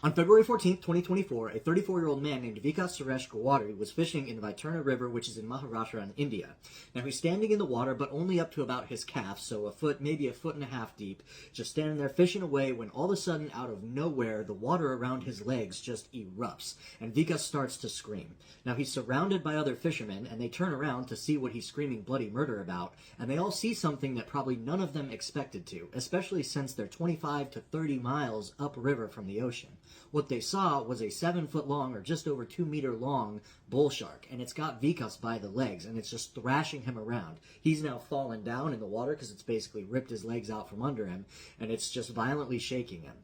On February 14th, 2024, a 34-year-old man named Vikas Suresh Gowari was fishing in the Vaiterna River, which is in Maharashtra in India. Now, he's standing in the water, but only up to about his calf, so a foot, maybe a foot and a half deep, just standing there fishing away when all of a sudden, out of nowhere, the water around his legs just erupts, and Vikas starts to scream. Now, he's surrounded by other fishermen, and they turn around to see what he's screaming bloody murder about, and they all see something that probably none of them expected to, especially since they're 25 to 30 miles upriver from the ocean. What they saw was a 7-foot-long or just over 2-meter-long bull shark, and it's got Vikas by the legs, and it's just thrashing him around. He's now fallen down in the water because it's basically ripped his legs out from under him, and it's just violently shaking him.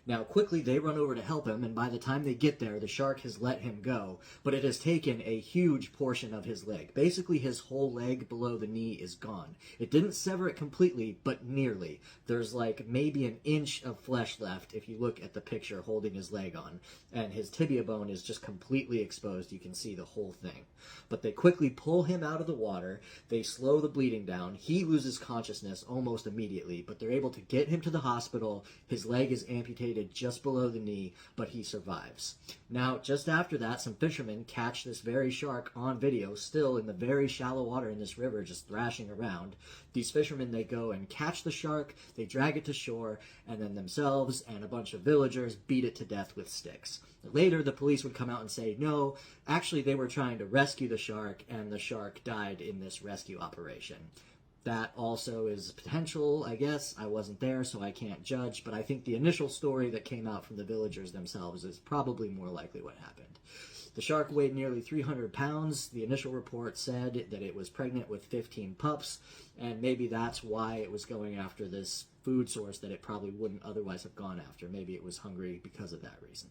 Now, quickly, they run over to help him, and by the time they get there, the shark has let him go, but it has taken a huge portion of his leg. Basically, his whole leg below the knee is gone. It didn't sever it completely, but nearly. There's like maybe an inch of flesh left if you look at the picture holding his leg on, and his tibia bone is just completely exposed. You can see the whole thing. But they quickly pull him out of the water. They slow the bleeding down. He loses consciousness almost immediately, but they're able to get him to the hospital. His leg is amputated just below the knee, but he survives. Now, just after that, some fishermen catch this very shark on video, still in the very shallow water in this river, just thrashing around. These fishermen, they go and catch the shark, they drag it to shore, and then themselves and a bunch of villagers beat it to death with sticks. Later, the police would come out and say, no, actually they were trying to rescue the shark, and the shark died in this rescue operation. That also is potential, I guess. I wasn't there, so I can't judge, but I think the initial story that came out from the villagers themselves is probably more likely what happened. The shark weighed nearly 300 pounds. The initial report said that it was pregnant with 15 pups, and maybe that's why it was going after this food source that it probably wouldn't otherwise have gone after. Maybe it was hungry because of that reason.